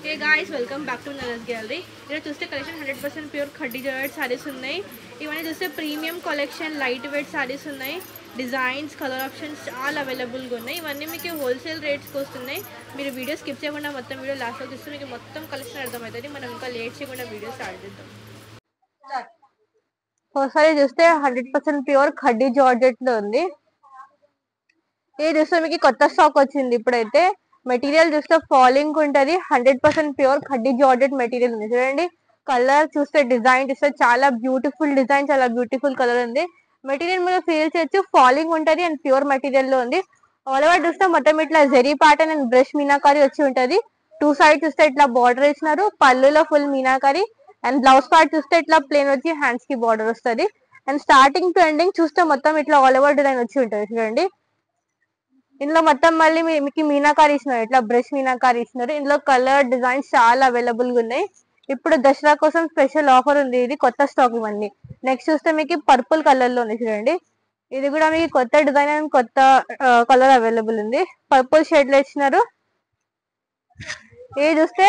Hey guys, welcome back to Nala's Gallery. ఇక్కడ చూస్తే collection 100% pure khaddi georgette saris ఉన్నాయి. ఇవన్నీ చూస్తే premium collection light weight saris ఉన్నాయి. డిజైన్స్ కలర్ ఆప్షన్స్ చాలా అవైలబుల్గా ఉన్నాయి. ఇవన్నీ మీకు హోల్సేల్ రేట్స్కి వస్తున్నాయి. మీరు వీడియో స్కిప్ చేయకుండా మొత్తం వీడియో లాస్ట్లో చూస్తే మీకు మొత్తం కలెక్షన్ అర్థమవుతుంది. మనం ఇంకా లేట్ చేయకుండా వీడియో స్టార్ట్ చేద్దాం. ఒకసారి చూస్తే 100% ప్యూర్ ఖడ్డీ జార్జెట్ లో ఉంది. ఇది చూస్తే మీకు కొత్త స్టాక్ వచ్చింది. ఇప్పుడైతే మెటీరియల్ చూస్తే ఫాలింగ్ ఉంటది. 100% ప్యూర్ ఖడ్డీ జార్జెట్ మెటీరియల్ ఉంది. చూడండి కలర్ చూస్తే డిజైన్ చూస్తే చాలా బ్యూటిఫుల్ డిజైన్, చాలా బ్యూటిఫుల్ కలర్ ఉంది. మెటీరియల్ మీద ఫీల్ చేయొచ్చు, ఫాలింగ్ ఉంటది అండ్ ప్యూర్ మెటీరియల్ లో ఉంది. ఆల్ ఓవర్ చూస్తే మొత్తం ఇట్లా zari pattern and brush meenakari వచ్చి ఉంటది. టూ సైడ్ చూస్తే ఇట్లా బార్డర్ ఇచ్చినారు. పళ్ళులో full meenakari and blouse part చూస్తే ఇట్లా ప్లేన్ వచ్చి హ్యాండ్స్ కి బార్డర్ వస్తుంది. అండ్ స్టార్టింగ్ టు ఎండింగ్ చూస్తే మొత్తం ఇట్లా ఆల్ ఓవర్ డిజైన్ వచ్చి ఉంటది. చూడండి ఇందులో మొత్తం మళ్ళీ మీకు మీనాకారి ఇచ్చినారు, ఇట్లా బ్రష్ మీనాకారి ఇచ్చినారు. ఇందులో కలర్ డిజైన్స్ చాలా అవైలబుల్ గా ఉన్నాయి. ఇప్పుడు దసరా కోసం స్పెషల్ ఆఫర్ ఉంది. ఇది కొత్త స్టాక్ ఇవన్నీ. నెక్స్ట్ చూస్తే మీకు పర్పుల్ కలర్ లో ఉంది. చూడండి ఇది కూడా మీకు కొత్త డిజైన్ అండ్ కొత్త కలర్ అవైలబుల్ ఉంది. పర్పుల్ షేడ్ లో ఇచ్చినారు. ఇది చూస్తే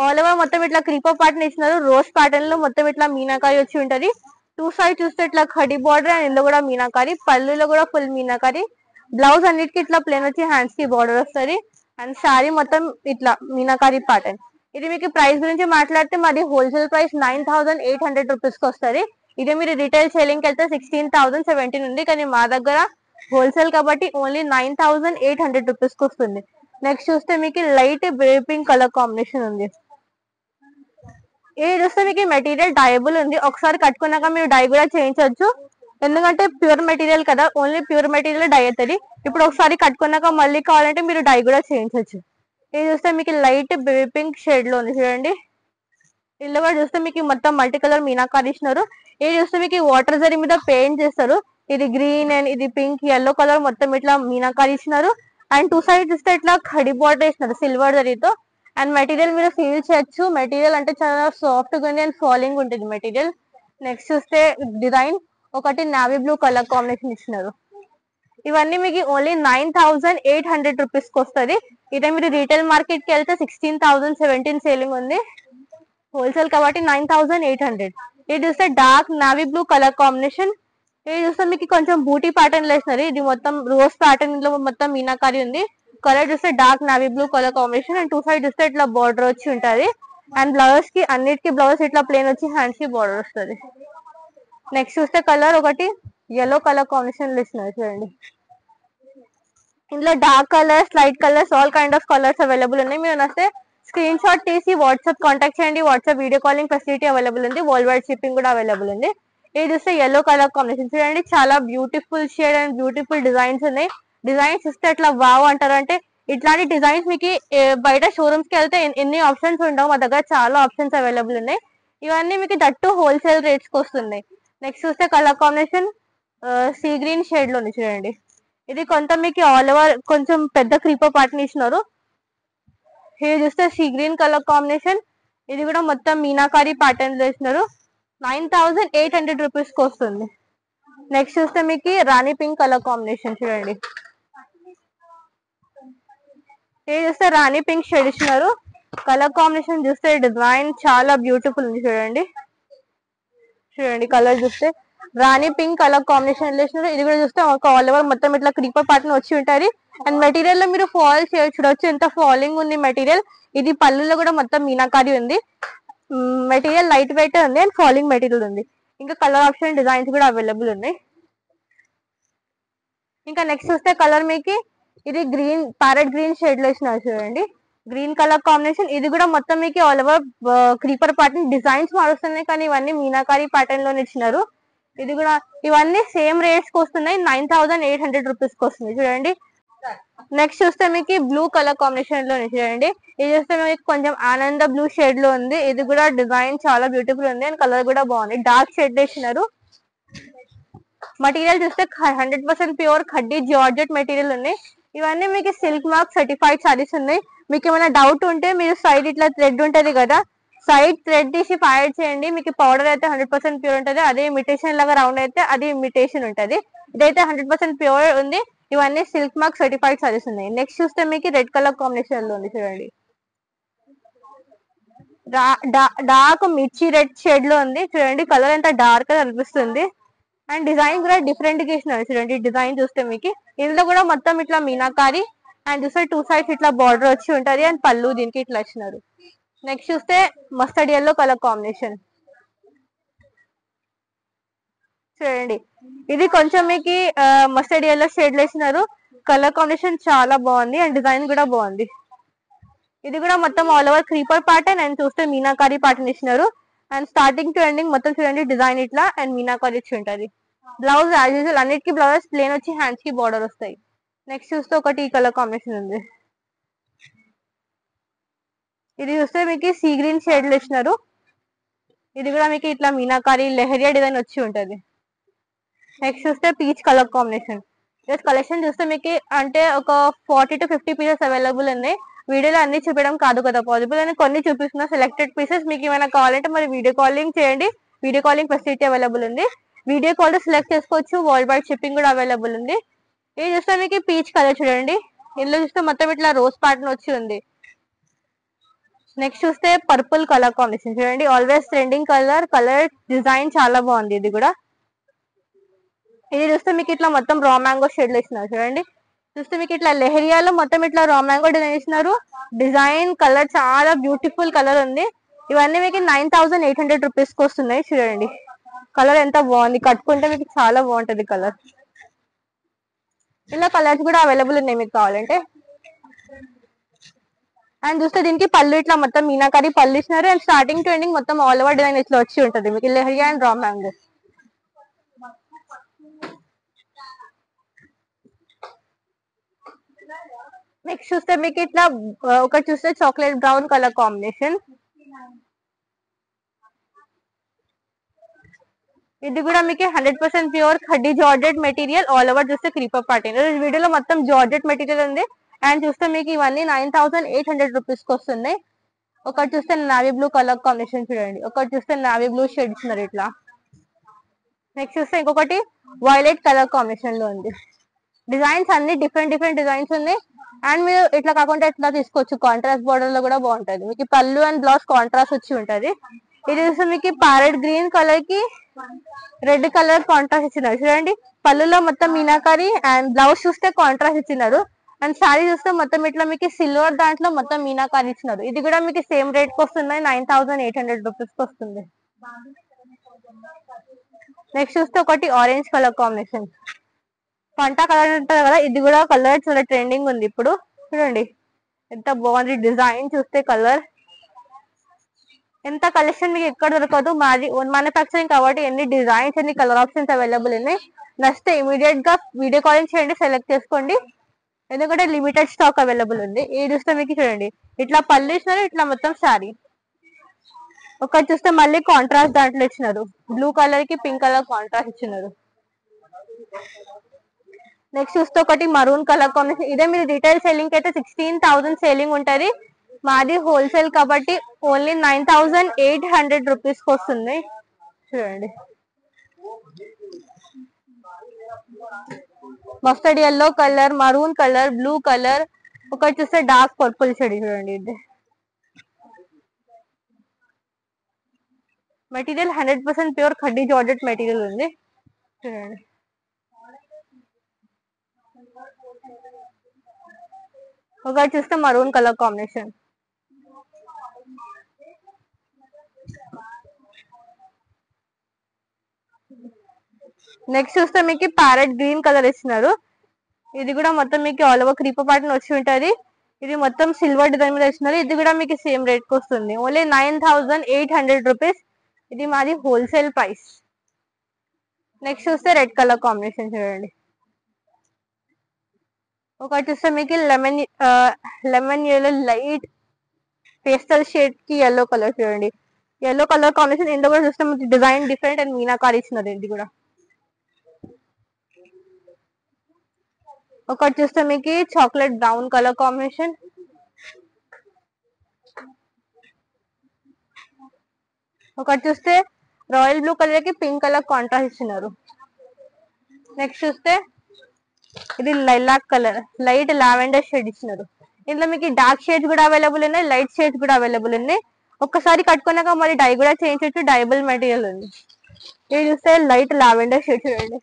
ఆల్ ఓవర్ మొత్తం ఇట్లా క్రీపర్ ప్యాటర్న్ ఇచ్చినారు. రోజ్ ప్యాటర్న్ లో మొత్తం ఇట్లా మీనాకారి వచ్చి ఉంటది. టూ సైడ్ చూస్తే ఇట్లా ఖడి బార్డర్ అండ్ ఇందులో కూడా మీనాకారి, పళ్ళులో కూడా ఫుల్ మీనాకారి. బ్లౌజ్ అన్నిటికి ఇట్లా ప్లేన్ వచ్చి హ్యాండ్స్ కి బార్డర్ వస్తుంది. అండ్ శారీ మొత్తం ఇట్లా మీనాకారి ప్యాటర్న్. ఇది మీకు ప్రైస్ గురించి మాట్లాడితే మాది హోల్సేల్ ప్రైస్ 9800 రూపీస్ కి వస్తుంది. ఇది మీరు రిటైల్ సేలింగ్ కి వెళ్తే 16,017 ఉంది. కానీ మా దగ్గర హోల్సేల్ కాబట్టి ఓన్లీ 9800 రూపీస్ కి వస్తుంది. నెక్స్ట్ చూస్తే మీకు light baby pink colour combination ఉంది. ఇది చూస్తే మీకు మెటీరియల్ డైబుల్ ఉంది. ఒకసారి కట్టుకున్నాక మీరు డై కూడా చేయించవచ్చు. ఎందుకంటే ప్యూర్ మెటీరియల్ కదా, ఓన్లీ ప్యూర్ మెటీరియల్ డై అవుతుంది. ఇప్పుడు ఒకసారి కట్టుకున్నాక మళ్ళీ కావాలంటే మీరు డై కూడా చేయించవచ్చు. ఇది చూస్తే మీకు లైట్ బేబీ పింక్ షేడ్ లో ఉంది. చూడండి ఇల్లు కూడా చూస్తే మీకు మొత్తం మల్టీ కలర్ మీనాకారి ఇచ్చినారు. ఇది చూస్తే మీకు వాటర్ జరీ మీద పెయింట్ చేస్తారు. ఇది గ్రీన్ అండ్ ఇది పింక్ ఎల్లో కలర్ మొత్తం ఇట్లా మీనాకారి ఇచ్చినారు. అండ్ టూ సైడ్ చూస్తే ఇట్లా ఖడి బార్డర్ ఇచ్చినారు సిల్వర్ జరీతో. అండ్ మెటీరియల్ మీరు ఫీల్ చేయొచ్చు. మెటీరియల్ అంటే చాలా సాఫ్ట్ గా ఉంది అండ్ ఫాలింగ్ ఉంటుంది మెటీరియల్. నెక్స్ట్ చూస్తే డిజైన్ ఒకటి నావీ బ్లూ కలర్ కాంబినేషన్ ఇచ్చినారు. ఇవన్నీ మీకు ఓన్లీ 9800 రూపీస్ కి వస్తుంది. ఇదే మీరు రీటైల్ మార్కెట్ కి వెళ్తే 16,017 సేలింగ్ ఉంది. హోల్సేల్ కాబట్టి 9800. ఇది చూస్తే dark navy blue colour combination. ఇది చూస్తే మీకు కొంచెం బూటీ ప్యాటర్న్ వేసినారు. ఇది మొత్తం రోజ్ ప్యాటర్న్ లో మొత్తం మీనాకారి ఉంది. కలర్ చూస్తే dark navy blue colour combination. And two side చూస్తే ఇట్లా బార్డర్ వచ్చి ఉంటది. అండ్ బ్లౌజ్ కి అన్నిటికీ బ్లౌజ్ ఇట్లా ప్లేన్ వచ్చి హ్యాండ్స్ కి బార్డర్ వస్తుంది. నెక్స్ట్ చూస్తే కలర్ ఒకటి yellow కలర్ కాంబినేషన్ లో ఇస్తున్నారు. చూడండి ఇందులో dark colours, light colours, all kind of colours available ఉన్నాయి. మీరు వస్తే స్క్రీన్ షాట్ తీసి వాట్సాప్ కాంటాక్ట్ చేయండి. WhatsApp video calling facility available ఉంది. వరల్డ్ వైడ్ షిప్పింగ్ కూడా అవైలబుల్ ఉంది. ఇది చూస్తే yellow కలర్ కాంబినేషన్. చూడండి చాలా beautiful shade and beautiful designs ఉన్నాయి. డిజైన్స్ చూస్తే అట్లా వావ్ అంటారు. అంటే ఇట్లాంటి డిజైన్స్ మీకు బయట షోరూమ్స్ కి వెళ్తే ఎన్ని ఆప్షన్స్ ఉండవు. మా దగ్గర చాలా ఆప్షన్స్ అవైలబుల్ ఉన్నాయి. ఇవన్నీ మీకు దట్టు హోల్సేల్ రేట్స్ కి వస్తున్నాయి. నెక్స్ట్ చూస్తే colour combination sea green shade లో ఉంది. చూడండి ఇది కొంత మీకు ఆల్ ఓవర్ కొంచెం పెద్ద క్రీపర్ ప్యాటర్న్ ఇచ్చినారు. ఇది చూస్తే సీ గ్రీన్ కలర్ కాంబినేషన్. ఇది కూడా మొత్తం మీనాకారి ప్యాటర్న్ లో ఇచ్చినారు. 9800 రూపీస్ కి వస్తుంది. నెక్స్ట్ చూస్తే మీకు రాణి పింక్ కలర్ కాంబినేషన్. చూడండి ఇది చూస్తే రాణి పింక్ షేడ్ ఇచ్చినారు. కలర్ కాంబినేషన్ చూస్తే డిజైన్ చాలా బ్యూటిఫుల్ ఉంది. చూడండి చూడండి కలర్ చూస్తే రాణి పింక్ కలర్ కాంబినేషన్ వేసినారు. ఇది కూడా చూస్తే ఒక ఆల్ ఓవర్ మొత్తం ఇట్లా క్రీపర్ ప్యాటర్న్ వచ్చి ఉంటుంది. అండ్ మెటీరియల్ లో మీరు ఫాల్ చూడొచ్చు ఎంత ఫాలింగ్ ఉంది మెటీరియల్. ఇది పళ్ళులో కూడా మొత్తం మీనాకారి ఉంది. మెటీరియల్ లైట్ వెయిట్ ఉంది అండ్ ఫాలింగ్ మెటీరియల్ ఉంది. ఇంకా కలర్ ఆప్షన్ డిజైన్స్ కూడా అవైలబుల్ ఉన్నాయి. ఇంకా నెక్స్ట్ చూస్తే కలర్ మీకు ఇది గ్రీన్ ప్యారెట్ గ్రీన్ షేడ్ లో ఇచ్చినారు. చూడండి గ్రీన్ కలర్ కాంబినేషన్. ఇది కూడా మొత్తం మీకు all over creeper pattern designs మారుస్తున్నాయి. కానీ ఇవన్నీ మీనాకారి ప్యాటర్న్ లోనే ఇచ్చినారు. ఇది కూడా ఇవన్నీ సేమ్ రేట్స్ కి వస్తున్నాయి. 9800 రూపీస్ కి వస్తుంది. చూడండి నెక్స్ట్ చూస్తే మీకు బ్లూ కలర్ కాంబినేషన్ లో చూడండి. ఇది చూస్తే మీకు కొంచెం ఆనంద బ్లూ షేడ్ లో ఉంది. ఇది కూడా డిజైన్ చాలా బ్యూటిఫుల్ ఉంది అండ్ కలర్ కూడా బాగుంది. డార్క్ షేడ్ వేసినారు. మెటీరియల్ చూస్తే 100% ప్యూర్ ఖడ్డీ జార్జెట్ మెటీరియల్ ఉన్నాయి. ఇవన్నీ మీకు సిల్క్ మార్క్ సర్టిఫైడ్ సారీస్ ఉన్నాయి. మీకు ఏమైనా డౌట్ ఉంటే మీరు సైడ్ ఇట్లా థ్రెడ్ ఉంటది కదా, సైడ్ థ్రెడ్ తీసి ఫైర్ చేయండి. మీకు పౌడర్ అయితే 100% ప్యూర్ ఉంటుంది. అదే ఇమిటేషన్ లాగా రౌండ్ అయితే అది ఇమిటేషన్ ఉంటుంది. ఇదైతే 100% ప్యూర్ ఉంది. ఇవన్నీ సిల్క్ మార్క్ సర్టిఫైడ్ సారీస్ ఉన్నాయి. నెక్స్ట్ చూస్తే మీకు రెడ్ కలర్ కాంబినేషన్ లో ఉంది. చూడండి డార్క్ మిర్చి రెడ్ షేడ్ లో ఉంది చూడండి. కలర్ ఎంత డార్క్ గా అనిపిస్తుంది. అండ్ డిజైన్ కూడా డిఫరెంట్ గా ఇచ్చినారు చూడండి. డిజైన్ చూస్తే మీకు ఇందులో కూడా మొత్తం ఇట్లా మీనాకారి అండ్ చూస్తే 2 సైడ్స్ ఇట్లా బార్డర్ వచ్చి ఉంటది. అండ్ పళ్ళు దీనికి ఇట్లా ఇచ్చినారు. నెక్స్ట్ చూస్తే మస్టర్డ్ ఎల్లో కలర్ కాంబినేషన్ చూడండి. ఇది కొంచెం మీకు మస్టర్డ్ ఎల్లో షేడ్ లో ఇచ్చినారు. కలర్ కాంబినేషన్ చాలా బాగుంది అండ్ డిజైన్ కూడా బాగుంది. ఇది కూడా మొత్తం all over creeper pattern and చూస్తే మీనాకారి ప్యాటర్న్ ఇచ్చినారు. అండ్ స్టార్టింగ్ టు ఎండింగ్ మొత్తం చూడండి డిజైన్ ఇట్లా అండ్ మీనాకారి ఇచ్చి ఉంటది. బ్లౌజ్ యాజ్ యూజువల్ అన్నిటికీ బ్లౌజెస్ ప్లేన్ వచ్చి హ్యాండ్స్ కి బార్డర్ వస్తాయి. నెక్స్ట్ చూస్తే ఒకటి ఈ కలర్ కాంబినేషన్ ఉంది. ఇది చూస్తే మీకు సీ గ్రీన్ షేడ్ లో ఇచ్చినారు. ఇది కూడా మీకు ఇట్లా మీనాకారి లెహరియా డిజైన్ వచ్చి ఉంటది. నెక్స్ట్ చూస్తే పీచ్ కలర్ కాంబినేషన్. కలెక్షన్ చూస్తే మీకు అంటే ఒక 40 to 50 పీసెస్ అవైలబుల్ ఉన్నాయి. వీడియోలో అన్ని చూపించడం కాదు కదా పాసిబుల్ అని కొన్ని చూపిస్తున్నా సెలెక్టెడ్ పీసెస్. మీకు ఏమైనా కావాలంటే మరి వీడియో కాలింగ్ చేయండి. వీడియో కాలింగ్ ఫెసిలిటీ అవైలబుల్ ఉంది. వీడియో కాల్ సెలెక్ట్ చేసుకోవచ్చు. వరల్డ్ వైడ్ షిప్పింగ్ కూడా అవైలబుల్ ఉంది. ఇది చూస్తే మీకు పీచ్ కలర్ చూడండి. ఇందులో చూస్తే మొత్తం ఇట్లా రోజ్ ప్యాటర్న్ వచ్చి ఉంది. నెక్స్ట్ చూస్తే పర్పుల్ కలర్ కాంబినేషన్ చూడండి. ఆల్వేస్ ట్రెండింగ్ కలర్ డిజైన్ చాలా బాగుంది. ఇది కూడా ఇది చూస్తే మీకు ఇట్లా మొత్తం రా మ్యాంగో షేడ్ లో ఇస్తున్నారు చూడండి. చూస్తే మీకు ఇట్లా లెహరియాలో మొత్తం ఇట్లా రా మ్యాంగో డిజైన్ ఇస్తున్నారు. డిజైన్ కలర్ చాలా బ్యూటిఫుల్ కలర్ ఉంది. ఇవన్నీ మీకు 9800 రూపీస్ కి వస్తున్నాయి చూడండి. కలర్ ఎంత బాగుంది. కట్టుకుంటే మీకు చాలా బాగుంటది కలర్. ఇలా కలర్స్ కూడా అవైలబుల్ ఉన్నాయి మీకు కావాలంటే. అండ్ చూస్తే దీనికి పళ్ళు ఇట్లా మొత్తం మీనాకారి పళ్ళు ఇచ్చినారు. అండ్ స్టార్టింగ్ టు ఎండింగ్ మొత్తం ఆల్ ఓవర్ డిజైన్ ఇట్లా వచ్చి ఉంటది మీకు lehariya and raw mango. Next చూస్తే మీకు ఇట్లా ఒకటి చూస్తే చాక్లెట్ బ్రౌన్ కలర్ కాంబినేషన్. ఇది కూడా మీకు 100% pure khaddi georgette material all over చూస్తే క్రీపర్ ప్యాటర్న్. వీడియోలో మొత్తం జార్జెట్ మెటీరియల్ ఉంది. అండ్ చూస్తే మీకు ఇవన్నీ 9800 రూపీస్ కి వస్తున్నాయి. ఒకటి చూస్తే నావీ బ్లూ కలర్ కాంబినేషన్ చూడండి. ఒకటి చూస్తే నావీ బ్లూ షేడ్ ఇస్తున్నారు ఇట్లా. నెక్స్ట్ చూస్తే ఇంకొకటి వైలెట్ కలర్ కాంబినేషన్ లో ఉంది. డిజైన్స్ అన్ని డిఫరెంట్ డిజైన్స్ ఉన్నాయి. అండ్ మీరు ఇట్లా కాకుండా ఇట్లా తీసుకోవచ్చు. కాంట్రాస్ట్ బార్డర్ లో కూడా బాగుంటది. మీకు పళ్ళు అండ్ బ్లౌజ్ కాంట్రాస్ట్ వచ్చి ఉంటది. ఇది చూస్తే మీకు ప్యారెట్ గ్రీన్ కలర్ కి రెడ్ కలర్ కాంట్రాస్ట్ ఇచ్చినారు చూడండి. పళ్ళులో మొత్తం మీనాకారి అండ్ బ్లౌజ్ చూస్తే కాంట్రాస్ట్ ఇచ్చినారు. అండ్ శారీ చూస్తే మొత్తం ఇట్లా మీకు సిల్వర్ దాంట్లో మొత్తం మీనాకారి ఇచ్చినారు. ఇది కూడా మీకు సేమ్ రేట్ కి వస్తుంది. 9800 రూపీస్ కి వస్తుంది. నెక్స్ట్ చూస్తే ఒకటి ఆరెంజ్ కలర్ కాంబినేషన్. పంట కలర్ ఉంటుంది కదా. ఇది కూడా కలర్ చాలా ట్రెండింగ్ ఉంది ఇప్పుడు చూడండి. ఎంత బాగుంది డిజైన్ చూస్తే కలర్. ఎంత కలెక్షన్ మీకు ఎక్కడ దొరకదు. మాది ఓన్ మ్యానుఫ్యాక్చరింగ్ కాబట్టి ఎన్ని డిజైన్స్ ఎన్ని కలర్ ఆప్షన్స్ అవైలబుల్ ఉన్నాయి. నచ్చితే ఇమీడియట్ గా వీడియో కాలింగ్ చేయండి. సెలెక్ట్ చేసుకోండి. ఎందుకంటే లిమిటెడ్ స్టాక్ అవైలబుల్ ఉంది. ఇది చూస్తే మీకు చూడండి ఇట్లా పళ్ళు ఇచ్చినారు. ఇట్లా మొత్తం శారీ. ఒకటి చూస్తే మళ్ళీ కాంట్రాస్ట్ దాంట్లో ఇచ్చినారు. బ్లూ కలర్ కి పింక్ కలర్ కాంట్రాస్ట్ ఇచ్చినారు. నెక్స్ట్ చూస్తే ఒకటి మరూన్ కలర్ కాంబినేషన్. ఇదే మీరు రిటైల్ సెల్లింగ్ అయితే 16,000 సేలింగ్ ఉంటది. మాది హోల్సేల్ కాబట్టి ఓన్లీ 9800 రూపీస్ కి వస్తుంది చూడండి. Mustard yellow colour, maroon colour, blue colour, ఒకటి చూస్తే డార్క్ పర్పుల్ షేడ్ చూడండి. ఇది material 100% pure khaddi georgette material ఉంది చూడండి. ఒకటి చూస్తే మరూన్ కలర్ కాంబినేషన్. నెక్స్ట్ చూస్తే మీకు ప్యారెట్ గ్రీన్ కలర్ ఇస్తున్నారు. ఇది కూడా మొత్తం మీకు ఆల్ ఓవర్ క్రీపర్ ప్యాటర్న్ వచ్చి ఉంటది. ఇది మొత్తం సిల్వర్ డిజైన్ మీద ఇస్తున్నారు. ఇది కూడా మీకు సేమ్ రేట్ కి వస్తుంది. Only 9800 rupees. ఇది మాది హోల్సేల్ ప్రైస్. నెక్స్ట్ చూస్తే రెడ్ కలర్ కాంబినేషన్ చూడండి. ఒకటి చూస్తే మీకు lemon yellow light pastel shade కి ఎల్లో కలర్ చూడండి. Yellow colour combination. ఇందులో కూడా చూస్తే మీకు డిజైన్ డిఫరెంట్ అండ్ మీనాకారి ఇస్తున్నారు. ఇది కూడా ఒకటి చూస్తే మీకు చాక్లెట్ బ్రౌన్ కలర్ కాంబినేషన్. ఒకటి చూస్తే రాయల్ బ్లూ కలర్ కి పింక్ కలర్ కాంట్రాస్ట్ ఇచ్చినారు. నెక్స్ట్ చూస్తే ఇది lilac colour light lavender shade ఇచ్చినారు. ఇందులో మీకు డార్క్ షేడ్స్ కూడా అవైలబుల్ ఉన్నాయి. లైట్ షేడ్స్ కూడా అవైలబుల్ ఉన్నాయి. ఒక్కసారి కట్టుకున్నాక మళ్ళీ డై కూడా చేయించవచ్చు. డైబుల్ మెటీరియల్ ఉంది. ఇది చూస్తే లైట్ లావెండర్ షేడ్ చూడండి.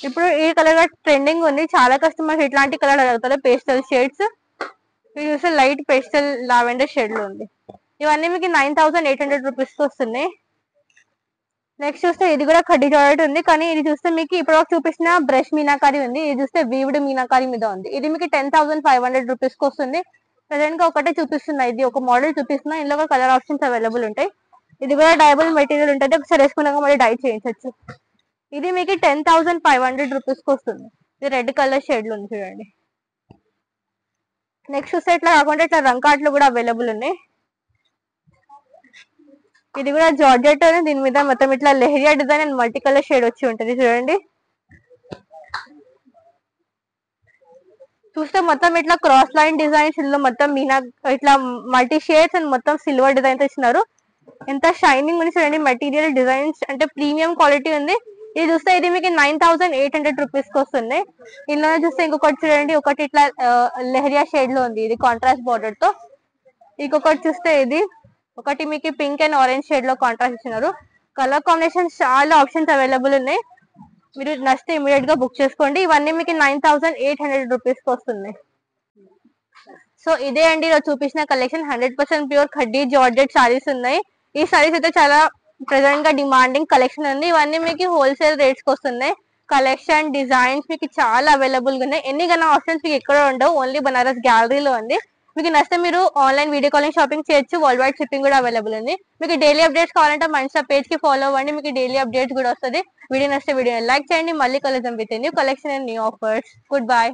ఇప్పుడు ఈ కలర్ ట్రెండింగ్ ఉంది. చాలా కస్టమర్స్ ఇట్లాంటి కలర్ అడుగుతారు, పేస్టల్ షేడ్స్. ఇది చూస్తే లైట్ పేస్టల్ లావెండర్ షేడ్ లో ఉంది. ఇవన్నీ మీకు 9800 రూపీస్ కి వస్తున్నాయి. నెక్స్ట్ చూస్తే ఇది కూడా కడ్డీ జార్జెట్ ఉంది, కానీ ఇది చూస్తే మీకు ఇప్పుడు చూపించిన బ్రష్ మీనాకారి ఉంది. ఇది చూస్తే వీవ్డ్ మీనాకారి మీద ఉంది. ఇది మీకు 10,500 రూపీస్ కి వస్తుంది. ప్రెసెంట్ గా ఒకటే చూపిస్తున్నా, ఇది ఒక మోడల్ చూపిస్తున్నా. ఇందులో కూడా కలర్ ఆప్షన్స్ అవైలబుల్ ఉంటాయి. ఇది కూడా డైబుల్ మెటీరియల్ ఉంటుంది, ఒకసారి వేసుకున్నాక మళ్ళీ డై చేయించవచ్చు. ఇది మీకు 10,500 రూపీస్ కి వస్తుంది. ఇది రెడ్ కలర్ షేడ్ లో ఉంది చూడండి. నెక్స్ట్ చూస్తే ఇట్లా కాకుండా ఇట్లా రంకాట్లు కూడా అవైలబుల్ ఉన్నాయి. ఇది కూడా జార్జెట్, దీని మీద మొత్తం ఇట్లా lehariya design and multi colour shade వచ్చి ఉంటుంది చూడండి. చూస్తే మొత్తం ఇట్లా క్రాస్ లైన్ డిజైన్స్, ఇందులో మొత్తం మీనా ఇట్లా మల్టీ షేడ్స్ అండ్ మొత్తం సిల్వర్ డిజైన్స్ ఇచ్చినారు. ఎంత షైనింగ్ ఉంది చూడండి. మెటీరియల్ డిజైన్స్ అంటే ప్రీమియం క్వాలిటీ ఉంది. ఇది చూస్తే ఇది మీకు 9800 రూపీస్ కి వస్తుంది. ఇందులో చూస్తే ఇంకొకటి చూడండి, ఒకటి ఇట్లా లెహరియా షేడ్ లో ఉంది, ఇది కాంట్రాస్ట్ బార్డర్ తో. ఇంకొకటి చూస్తే ఇది ఒకటి మీకు పింక్ అండ్ ఆరెంజ్ షేడ్ లో కాంట్రాస్ట్ ఇచ్చినారు. కలర్ కాంబినేషన్ చాలా ఆప్షన్స్ అవైలబుల్ ఉన్నాయి. మీరు నచ్చితే ఇమీడియట్ గా బుక్ చేసుకోండి. ఇవన్నీ మీకు 9800 రూపీస్ కి వస్తుంది. సో ఇదే అండి ఈరోజు చూపించిన collection. 100% pure khaddi georgette saris ఉన్నాయి. ఈ సారీస్ అయితే చాలా ప్రెసెంట్ గా డిమాండింగ్ కలెక్షన్ ఉంది. ఇవన్నీ మీకు హోల్సేల్ రేట్స్ కి వస్తున్నాయి. కలెక్షన్ డిజైన్స్ మీకు చాలా అవైలబుల్ గా ఉన్నాయి. ఎన్ని గన్నా ఆప్షన్స్ మీకు ఎక్కడ ఉండవు, ఓన్లీ బనారస్ గ్యాలరీలో ఉంది. మీకు నచ్చితే మీరు ఆన్లైన్ వీడియో కాలింగ్ షాపింగ్ చేయొచ్చు. వరల్డ్ వైడ్ షిప్పింగ్ కూడా అవైలబుల్ ఉంది. మీకు డైలీ అప్డేట్స్ కావాలంటే మన ఇన్స్టా పేజ్ కి ఫాలో అవ్వండి, మీకు డైలీ అప్డేట్స్ కూడా వస్తుంది. వీడియో నచ్చితే వీడియో లైక్ చేయండి. మళ్ళీ కలుద్దాం with new collection and new offers. Good bye.